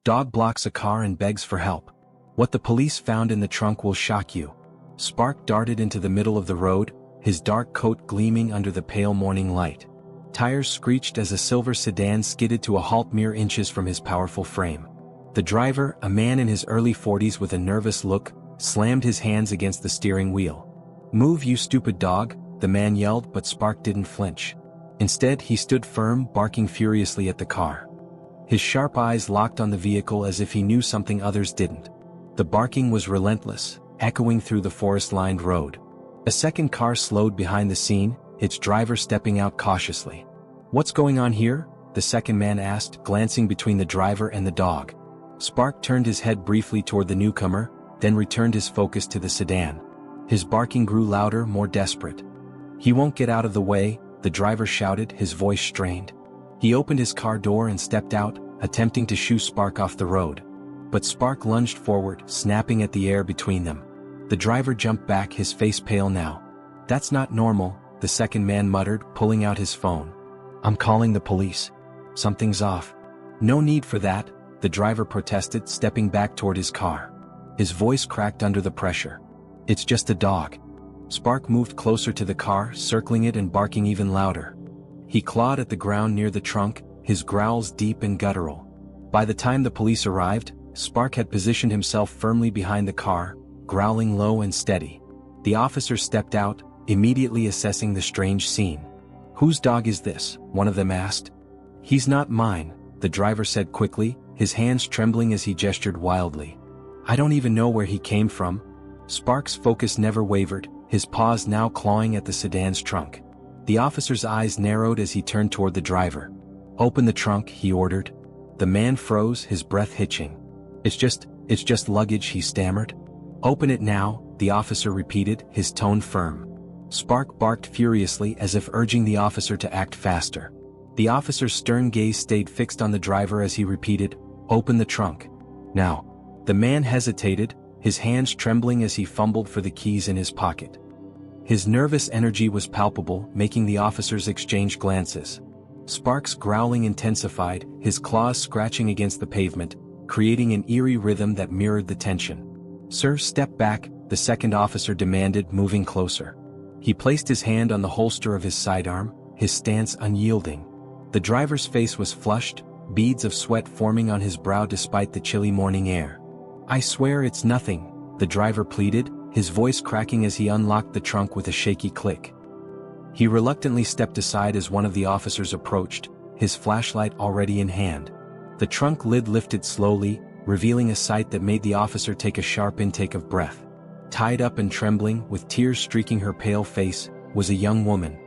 Dog blocks a car and begs for help. What the police found in the trunk will shock you. Spark darted into the middle of the road, his dark coat gleaming under the pale morning light. Tires screeched as a silver sedan skidded to a halt mere inches from his powerful frame. The driver, a man in his early 40s with a nervous look, slammed his hands against the steering wheel. "Move, you stupid dog," the man yelled, but Spark didn't flinch. Instead, he stood firm, barking furiously at the car. His sharp eyes locked on the vehicle as if he knew something others didn't. The barking was relentless, echoing through the forest-lined road. A second car slowed behind the scene, its driver stepping out cautiously. "What's going on here?" the second man asked, glancing between the driver and the dog. Spark turned his head briefly toward the newcomer, then returned his focus to the sedan. His barking grew louder, more desperate. "He won't get out of the way," the driver shouted, his voice strained. He opened his car door and stepped out, attempting to shoo Spark off the road. But Spark lunged forward, snapping at the air between them. The driver jumped back, his face pale now. "That's not normal," the second man muttered, pulling out his phone. "I'm calling the police. Something's off." "No need for that," the driver protested, stepping back toward his car. His voice cracked under the pressure. "It's just a dog." Spark moved closer to the car, circling it and barking even louder. He clawed at the ground near the trunk, his growls deep and guttural. By the time the police arrived, Spark had positioned himself firmly behind the car, growling low and steady. The officer stepped out, immediately assessing the strange scene. "Whose dog is this?" one of them asked. "He's not mine," the driver said quickly, his hands trembling as he gestured wildly. "I don't even know where he came from." Spark's focus never wavered, his paws now clawing at the sedan's trunk. The officer's eyes narrowed as he turned toward the driver. "Open the trunk," he ordered. The man froze, his breath hitching. It's just luggage," he stammered. "Open it now," the officer repeated, his tone firm. Spark barked furiously as if urging the officer to act faster. The officer's stern gaze stayed fixed on the driver as he repeated, "Open the trunk. Now." The man hesitated, his hands trembling as he fumbled for the keys in his pocket. His nervous energy was palpable, making the officers exchange glances. Spark's growling intensified, his claws scratching against the pavement, creating an eerie rhythm that mirrored the tension. "Sir, step back," the second officer demanded, moving closer. He placed his hand on the holster of his sidearm, his stance unyielding. The driver's face was flushed, beads of sweat forming on his brow despite the chilly morning air. "I swear it's nothing," the driver pleaded, his voice cracking as he unlocked the trunk with a shaky click. He reluctantly stepped aside as one of the officers approached, his flashlight already in hand. The trunk lid lifted slowly, revealing a sight that made the officer take a sharp intake of breath. Tied up and trembling, with tears streaking her pale face, was a young woman.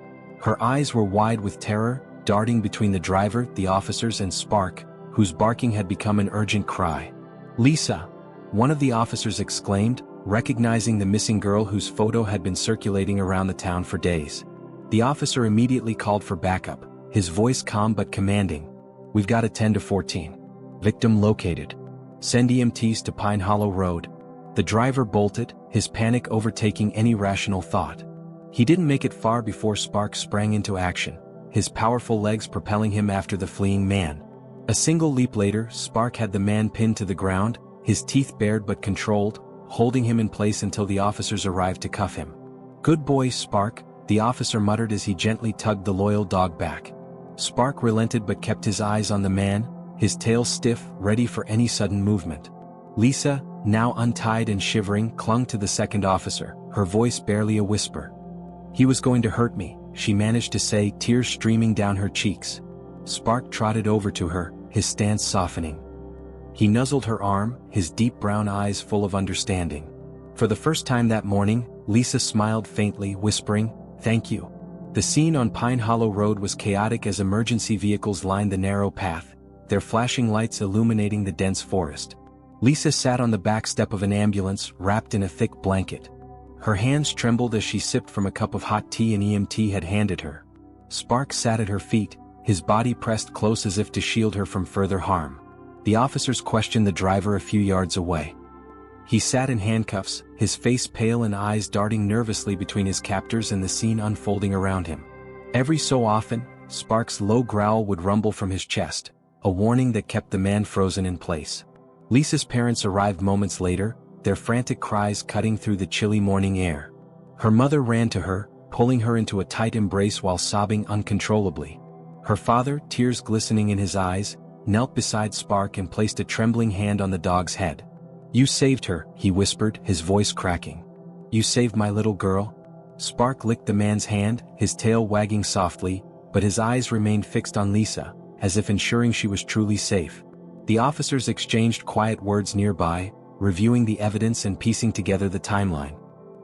Her eyes were wide with terror, darting between the driver, the officers and Spark, whose barking had become an urgent cry. "Lisa!" one of the officers exclaimed, recognizing the missing girl whose photo had been circulating around the town for days. The officer immediately called for backup, his voice calm but commanding. "We've got a 10 to 14. Victim located. Send EMTs to Pine Hollow Road." The driver bolted, his panic overtaking any rational thought. He didn't make it far before Spark sprang into action, his powerful legs propelling him after the fleeing man. A single leap later, Spark had the man pinned to the ground, his teeth bared but controlled, holding him in place until the officers arrived to cuff him. "Good boy, Spark," the officer muttered as he gently tugged the loyal dog back. Spark relented but kept his eyes on the man, his tail stiff, ready for any sudden movement. Lisa, now untied and shivering, clung to the second officer, her voice barely a whisper. "He was going to hurt me," she managed to say, tears streaming down her cheeks. Spark trotted over to her, his stance softening. He nuzzled her arm, his deep brown eyes full of understanding. For the first time that morning, Lisa smiled faintly, whispering, "Thank you." The scene on Pine Hollow Road was chaotic as emergency vehicles lined the narrow path, their flashing lights illuminating the dense forest. Lisa sat on the back step of an ambulance, wrapped in a thick blanket. Her hands trembled as she sipped from a cup of hot tea an EMT had handed her. Spark sat at her feet, his body pressed close as if to shield her from further harm. The officers questioned the driver a few yards away. He sat in handcuffs, his face pale and eyes darting nervously between his captors and the scene unfolding around him. Every so often, Spark's low growl would rumble from his chest, a warning that kept the man frozen in place. Lisa's parents arrived moments later, their frantic cries cutting through the chilly morning air. Her mother ran to her, pulling her into a tight embrace while sobbing uncontrollably. Her father, tears glistening in his eyes, knelt beside Spark and placed a trembling hand on the dog's head. "You saved her," he whispered, his voice cracking. "You saved my little girl?" Spark licked the man's hand, his tail wagging softly, but his eyes remained fixed on Lisa, as if ensuring she was truly safe. The officers exchanged quiet words nearby, reviewing the evidence and piecing together the timeline.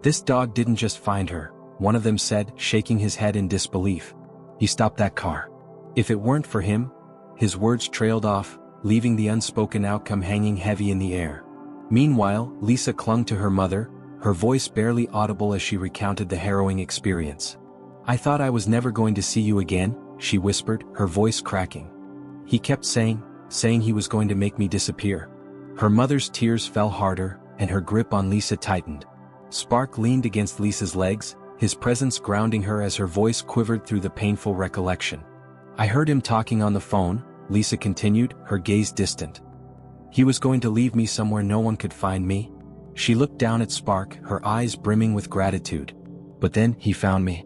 "This dog didn't just find her," one of them said, shaking his head in disbelief. "He stopped that car. If it weren't for him..." His words trailed off, leaving the unspoken outcome hanging heavy in the air. Meanwhile, Lisa clung to her mother, her voice barely audible as she recounted the harrowing experience. "I thought I was never going to see you again," she whispered, her voice cracking. "He kept saying he was going to make me disappear." Her mother's tears fell harder, and her grip on Lisa tightened. Spark leaned against Lisa's legs, his presence grounding her as her voice quivered through the painful recollection. "I heard him talking on the phone," Lisa continued, her gaze distant. "He was going to leave me somewhere no one could find me." She looked down at Spark, her eyes brimming with gratitude. "But then, he found me.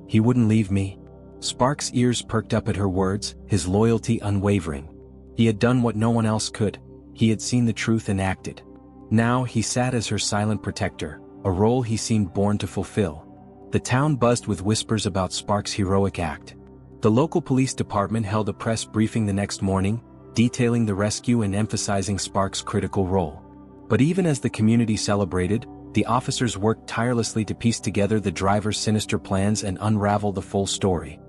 He wouldn't leave me." Spark's ears perked up at her words, his loyalty unwavering. He had done what no one else could. He had seen the truth and acted. Now he sat as her silent protector, a role he seemed born to fulfill. The town buzzed with whispers about Spark's heroic act. The local police department held a press briefing the next morning, detailing the rescue and emphasizing Spark's critical role. But even as the community celebrated, the officers worked tirelessly to piece together the driver's sinister plans and unravel the full story.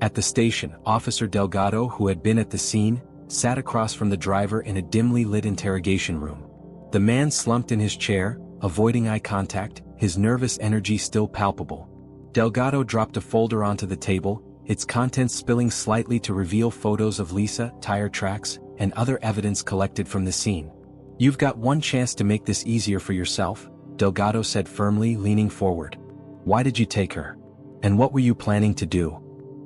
At the station, Officer Delgado, who had been at the scene, sat across from the driver in a dimly lit interrogation room. The man slumped in his chair, avoiding eye contact, his nervous energy still palpable. Delgado dropped a folder onto the table, its contents spilling slightly to reveal photos of Lisa, tire tracks, and other evidence collected from the scene. "You've got one chance to make this easier for yourself," Delgado said firmly, leaning forward. "Why did you take her? And what were you planning to do?"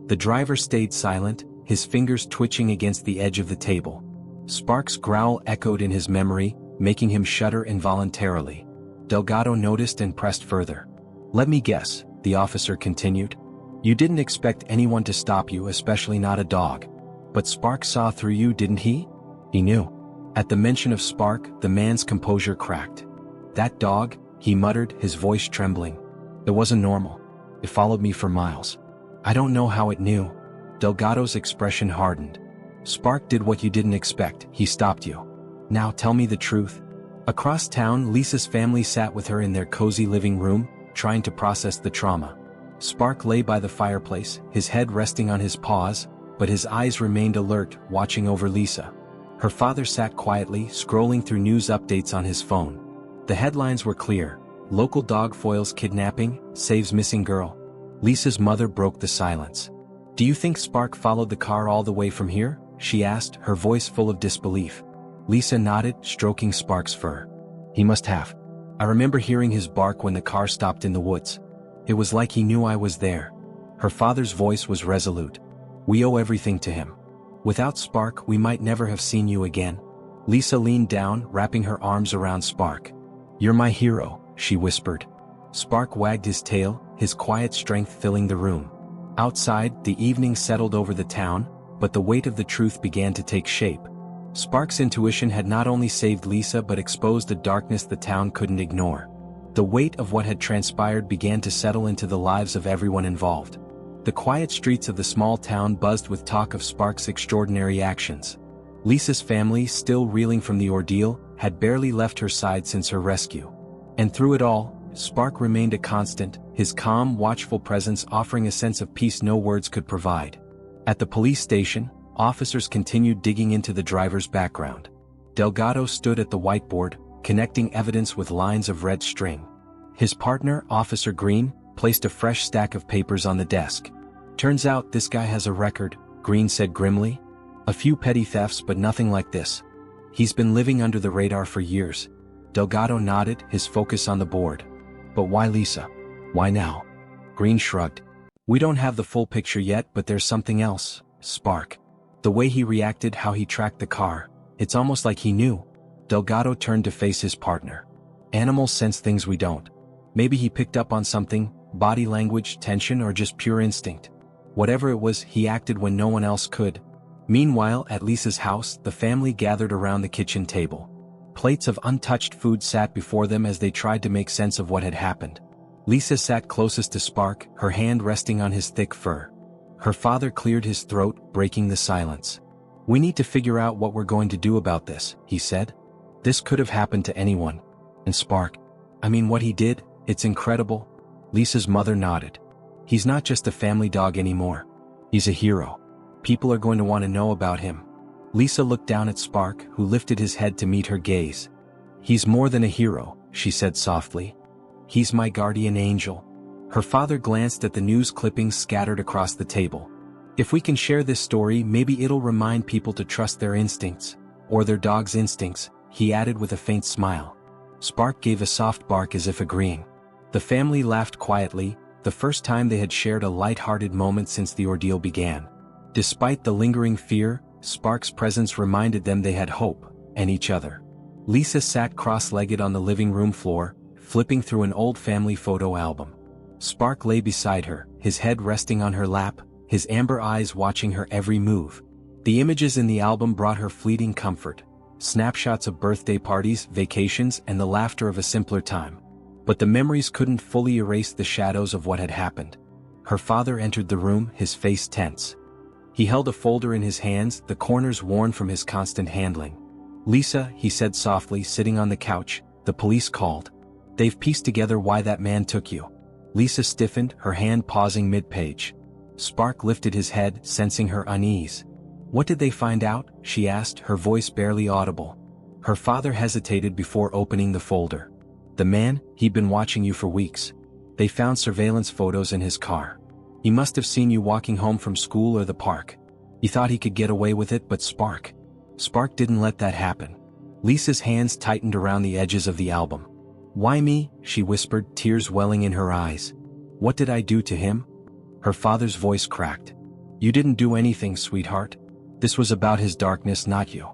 The driver stayed silent, his fingers twitching against the edge of the table. Spark's growl echoed in his memory, making him shudder involuntarily. Delgado noticed and pressed further. "Let me guess," the officer continued. "You didn't expect anyone to stop you, especially not a dog. But Spark saw through you, didn't he? He knew." At the mention of Spark, the man's composure cracked. "That dog," he muttered, his voice trembling. "It wasn't normal. It followed me for miles. I don't know how it knew." Delgado's expression hardened. "Spark did what you didn't expect, he stopped you. Now tell me the truth." Across town, Lisa's family sat with her in their cozy living room, trying to process the trauma. Spark lay by the fireplace, his head resting on his paws, but his eyes remained alert, watching over Lisa. Her father sat quietly, scrolling through news updates on his phone. The headlines were clear: "Local dog foils kidnapping, saves missing girl." Lisa's mother broke the silence. "Do you think Spark followed the car all the way from here?" she asked, her voice full of disbelief. Lisa nodded, stroking Spark's fur. "He must have. I remember hearing his bark when the car stopped in the woods. It was like he knew I was there." Her father's voice was resolute. "We owe everything to him. Without Spark, we might never have seen you again." Lisa leaned down, wrapping her arms around Spark. "You're my hero," she whispered. Spark wagged his tail, his quiet strength filling the room. Outside, the evening settled over the town, but the weight of the truth began to take shape. Spark's intuition had not only saved Lisa but exposed a darkness the town couldn't ignore. The weight of what had transpired began to settle into the lives of everyone involved. The quiet streets of the small town buzzed with talk of Spark's extraordinary actions. Lisa's family, still reeling from the ordeal, had barely left her side since her rescue. And through it all, Spark remained a constant, his calm, watchful presence offering a sense of peace no words could provide. At the police station, officers continued digging into the driver's background. Delgado stood at the whiteboard, connecting evidence with lines of red string. His partner, Officer Green, placed a fresh stack of papers on the desk. "Turns out this guy has a record," Green said grimly. "A few petty thefts but nothing like this. He's been living under the radar for years." Delgado nodded, his focus on the board. "But why Lisa? Why now?" Green shrugged. "We don't have the full picture yet, but there's something else. Spark. The way he reacted, how he tracked the car. It's almost like he knew." Delgado turned to face his partner. Animals sense things we don't. Maybe he picked up on something, body language, tension, or just pure instinct. Whatever it was, he acted when no one else could. Meanwhile, at Lisa's house, the family gathered around the kitchen table. Plates of untouched food sat before them as they tried to make sense of what had happened. Lisa sat closest to Spark, her hand resting on his thick fur. Her father cleared his throat, breaking the silence. "We need to figure out what we're going to do about this," he said. "This could have happened to anyone. And Spark, I mean, what he did, it's incredible." Lisa's mother nodded. "He's not just a family dog anymore. He's a hero. People are going to want to know about him." Lisa looked down at Spark, who lifted his head to meet her gaze. "He's more than a hero," she said softly. "He's my guardian angel." Her father glanced at the news clippings scattered across the table. "If we can share this story, maybe it'll remind people to trust their instincts. Or their dog's instincts," he added with a faint smile. Spark gave a soft bark as if agreeing. The family laughed quietly, the first time they had shared a light-hearted moment since the ordeal began. Despite the lingering fear, Spark's presence reminded them they had hope, and each other. Lisa sat cross-legged on the living room floor, flipping through an old family photo album. Spark lay beside her, his head resting on her lap, his amber eyes watching her every move. The images in the album brought her fleeting comfort. Snapshots of birthday parties, vacations, and the laughter of a simpler time. But the memories couldn't fully erase the shadows of what had happened. Her father entered the room, his face tense. He held a folder in his hands, the corners worn from his constant handling. "Lisa," he said softly, sitting on the couch, "the police called. They've pieced together why that man took you." Lisa stiffened, her hand pausing mid-page. Spark lifted his head, sensing her unease. "What did they find out?" she asked, her voice barely audible. Her father hesitated before opening the folder. "The man, he'd been watching you for weeks. They found surveillance photos in his car. He must have seen you walking home from school or the park. He thought he could get away with it, but Spark didn't let that happen." Lisa's hands tightened around the edges of the album. "Why me?" she whispered, tears welling in her eyes. "What did I do to him?" Her father's voice cracked. "You didn't do anything, sweetheart. This was about his darkness, not you.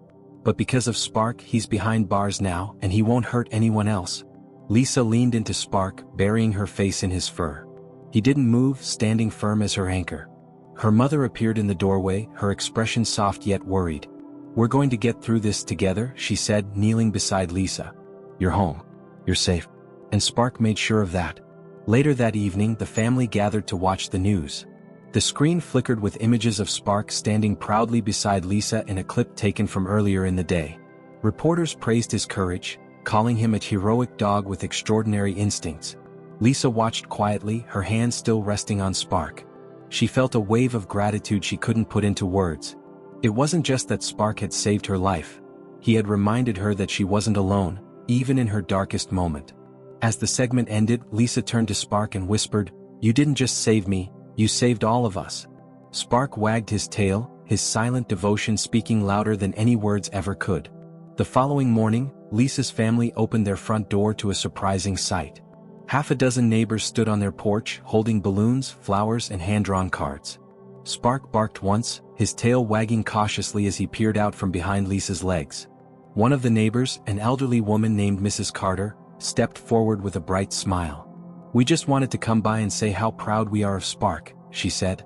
But because of Spark, he's behind bars now, and he won't hurt anyone else." Lisa leaned into Spark, burying her face in his fur. He didn't move, standing firm as her anchor. Her mother appeared in the doorway, her expression soft yet worried. "We're going to get through this together," she said, kneeling beside Lisa. "You're home. You're safe." And Spark made sure of that. Later that evening, the family gathered to watch the news. The screen flickered with images of Spark standing proudly beside Lisa in a clip taken from earlier in the day. Reporters praised his courage, calling him a heroic dog with extraordinary instincts. Lisa watched quietly, her hand still resting on Spark. She felt a wave of gratitude she couldn't put into words. It wasn't just that Spark had saved her life. He had reminded her that she wasn't alone, even in her darkest moment. As the segment ended, Lisa turned to Spark and whispered, "You didn't just save me, you saved all of us." Spark wagged his tail, his silent devotion speaking louder than any words ever could. The following morning, Lisa's family opened their front door to a surprising sight. Half a dozen neighbors stood on their porch, holding balloons, flowers, and hand-drawn cards. Spark barked once, his tail wagging cautiously as he peered out from behind Lisa's legs. One of the neighbors, an elderly woman named Mrs. Carter, stepped forward with a bright smile. "We just wanted to come by and say how proud we are of Spark," she said.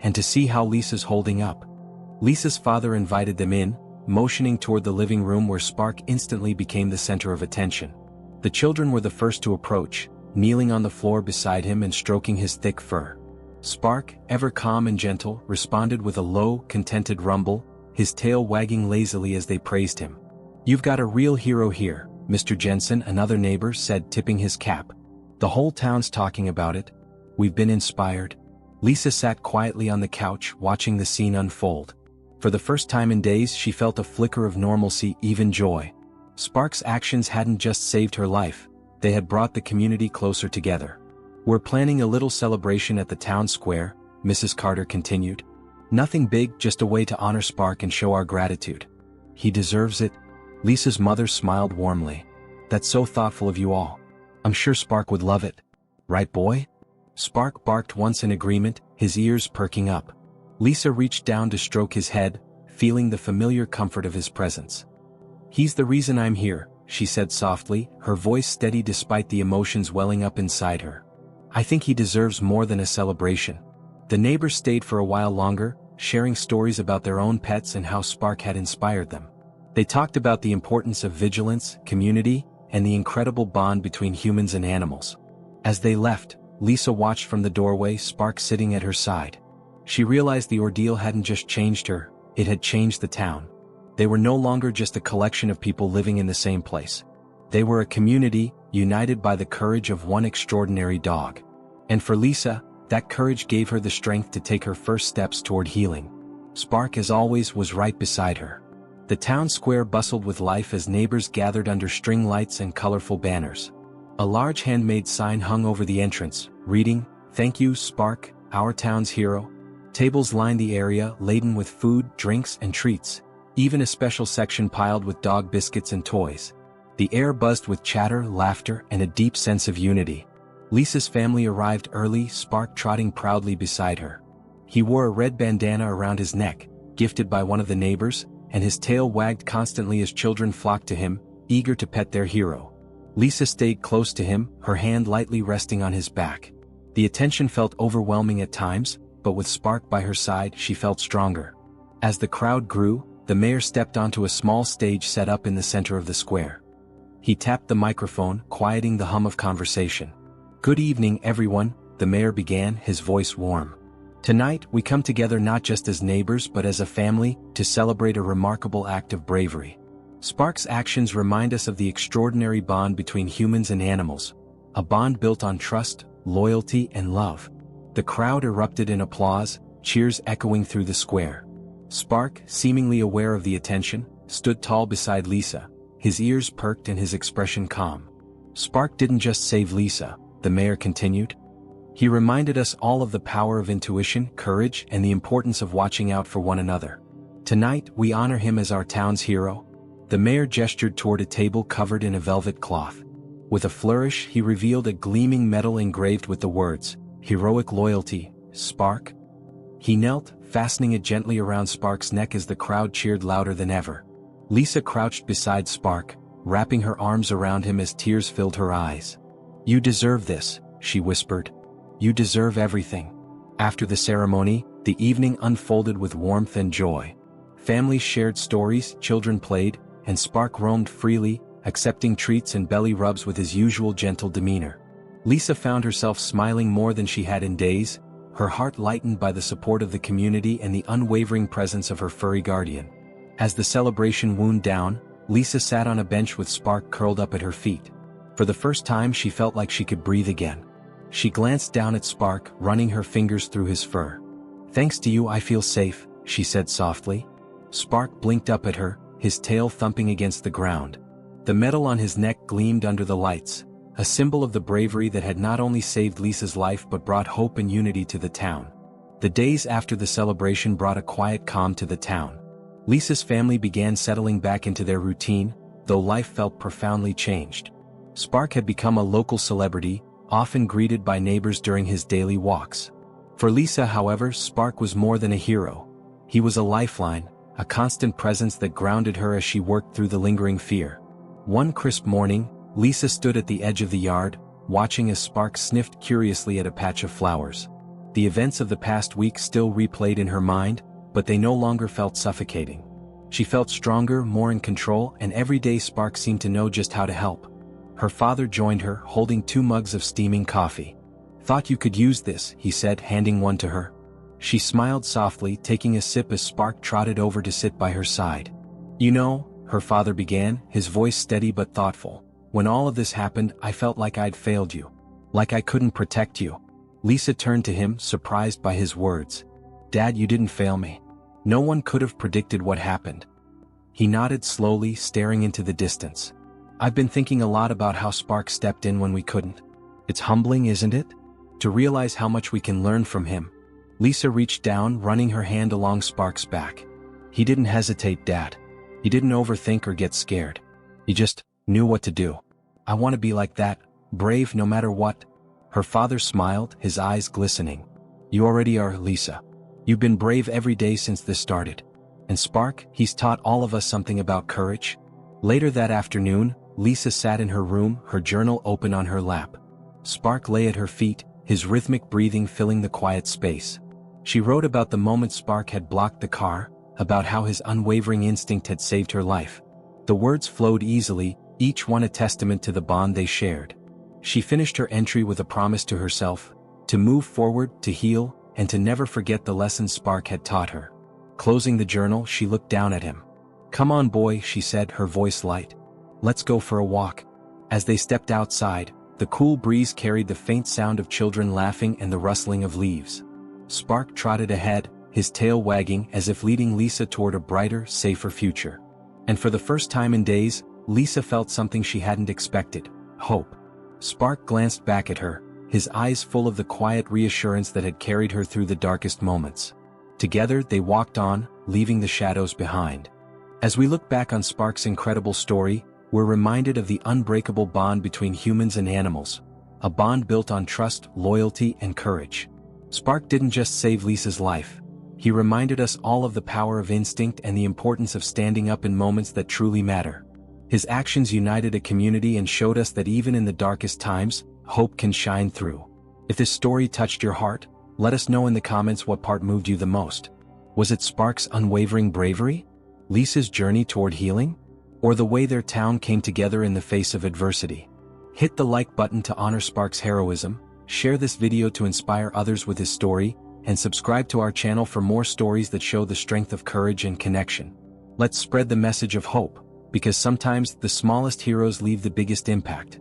"And to see how Lisa's holding up." Lisa's father invited them in, motioning toward the living room where Spark instantly became the center of attention. The children were the first to approach, kneeling on the floor beside him and stroking his thick fur. Spark, ever calm and gentle, responded with a low, contented rumble, his tail wagging lazily as they praised him. "You've got a real hero here, Mr. Jensen," another neighbor said, tipping his cap. "The whole town's talking about it. We've been inspired." Lisa sat quietly on the couch, watching the scene unfold. For the first time in days, she felt a flicker of normalcy, even joy. Spark's actions hadn't just saved her life, they had brought the community closer together. "We're planning a little celebration at the town square," Mrs. Carter continued. "Nothing big, just a way to honor Spark and show our gratitude. He deserves it." Lisa's mother smiled warmly. "That's so thoughtful of you all. I'm sure Spark would love it. Right, boy?" Spark barked once in agreement, his ears perking up. Lisa reached down to stroke his head, feeling the familiar comfort of his presence. "He's the reason I'm here," she said softly, her voice steady despite the emotions welling up inside her. "I think he deserves more than a celebration." The neighbors stayed for a while longer, sharing stories about their own pets and how Spark had inspired them. They talked about the importance of vigilance, community, and the incredible bond between humans and animals. As they left, Lisa watched from the doorway, Spark sitting at her side. She realized the ordeal hadn't just changed her, it had changed the town. They were no longer just a collection of people living in the same place. They were a community, united by the courage of one extraordinary dog. And for Lisa, that courage gave her the strength to take her first steps toward healing. Spark, as always, was right beside her. The town square bustled with life as neighbors gathered under string lights and colorful banners. A large handmade sign hung over the entrance, reading, "Thank you, Spark, our town's hero." Tables lined the area, laden with food, drinks, and treats. Even a special section piled with dog biscuits and toys. The air buzzed with chatter, laughter, and a deep sense of unity. Lisa's family arrived early, Spark trotting proudly beside her. He wore a red bandana around his neck, gifted by one of the neighbors, and his tail wagged constantly as children flocked to him, eager to pet their hero. Lisa stayed close to him, her hand lightly resting on his back. The attention felt overwhelming at times, but with Spark by her side, she felt stronger. As the crowd grew, the mayor stepped onto a small stage set up in the center of the square. He tapped the microphone, quieting the hum of conversation. "Good evening, everyone," the mayor began, his voice warm. "Tonight, we come together not just as neighbors but as a family, to celebrate a remarkable act of bravery. Spark's actions remind us of the extraordinary bond between humans and animals, a bond built on trust, loyalty, and love." The crowd erupted in applause, cheers echoing through the square. Spark, seemingly aware of the attention, stood tall beside Lisa, his ears perked and his expression calm. "Spark didn't just save Lisa," the mayor continued. "He reminded us all of the power of intuition, courage, and the importance of watching out for one another. Tonight, we honor him as our town's hero." The mayor gestured toward a table covered in a velvet cloth. With a flourish, he revealed a gleaming medal engraved with the words, "Heroic Loyalty, Spark." He knelt, fastening it gently around Spark's neck as the crowd cheered louder than ever. Lisa crouched beside Spark, wrapping her arms around him as tears filled her eyes. "You deserve this," she whispered. "You deserve everything." After the ceremony, the evening unfolded with warmth and joy. Families shared stories, children played, and Spark roamed freely, accepting treats and belly rubs with his usual gentle demeanor. Lisa found herself smiling more than she had in days, her heart lightened by the support of the community and the unwavering presence of her furry guardian. As the celebration wound down, Lisa sat on a bench with Spark curled up at her feet. For the first time she felt like she could breathe again. She glanced down at Spark, running her fingers through his fur. "Thanks to you I feel safe," she said softly. Spark blinked up at her, his tail thumping against the ground. The medal on his neck gleamed under the lights, a symbol of the bravery that had not only saved Lisa's life but brought hope and unity to the town. The days after the celebration brought a quiet calm to the town. Lisa's family began settling back into their routine, though life felt profoundly changed. Spark had become a local celebrity, often greeted by neighbors during his daily walks. For Lisa, however, Spark was more than a hero. He was a lifeline, a constant presence that grounded her as she worked through the lingering fear. One crisp morning, Lisa stood at the edge of the yard, watching as Spark sniffed curiously at a patch of flowers. The events of the past week still replayed in her mind, but they no longer felt suffocating. She felt stronger, more in control, and every day Spark seemed to know just how to help. Her father joined her, holding 2 mugs of steaming coffee. "Thought you could use this," he said, handing one to her. She smiled softly, taking a sip as Spark trotted over to sit by her side. "You know," her father began, his voice steady but thoughtful, "when all of this happened, I felt like I'd failed you. Like I couldn't protect you." Lisa turned to him, surprised by his words. "Dad, you didn't fail me. No one could have predicted what happened." He nodded slowly, staring into the distance. "I've been thinking a lot about how Spark stepped in when we couldn't. It's humbling, isn't it? To realize how much we can learn from him." Lisa reached down, running her hand along Spark's back. "He didn't hesitate, Dad. He didn't overthink or get scared. He just knew what to do. I want to be like that, brave no matter what." Her father smiled, his eyes glistening. "You already are, Lisa. You've been brave every day since this started. And Spark, he's taught all of us something about courage." Later that afternoon, Lisa sat in her room, her journal open on her lap. Spark lay at her feet, his rhythmic breathing filling the quiet space. She wrote about the moment Spark had blocked the car, about how his unwavering instinct had saved her life. The words flowed easily, each one a testament to the bond they shared. She finished her entry with a promise to herself, to move forward, to heal, and to never forget the lessons Spark had taught her. Closing the journal, she looked down at him. "Come on, boy," she said, her voice light. "Let's go for a walk." As they stepped outside, the cool breeze carried the faint sound of children laughing and the rustling of leaves. Spark trotted ahead, his tail wagging as if leading Lisa toward a brighter, safer future. And for the first time in days, Lisa felt something she hadn't expected: hope. Spark glanced back at her, his eyes full of the quiet reassurance that had carried her through the darkest moments. Together they walked on, leaving the shadows behind. As we look back on Spark's incredible story, we're reminded of the unbreakable bond between humans and animals, a bond built on trust, loyalty, and courage. Spark didn't just save Lisa's life. He reminded us all of the power of instinct and the importance of standing up in moments that truly matter. His actions united a community and showed us that even in the darkest times, hope can shine through. If this story touched your heart, let us know in the comments what part moved you the most. Was it Spark's unwavering bravery? Lisa's journey toward healing? Or the way their town came together in the face of adversity? Hit the like button to honor Spark's heroism, share this video to inspire others with his story, and subscribe to our channel for more stories that show the strength of courage and connection. Let's spread the message of hope, because sometimes the smallest heroes leave the biggest impact.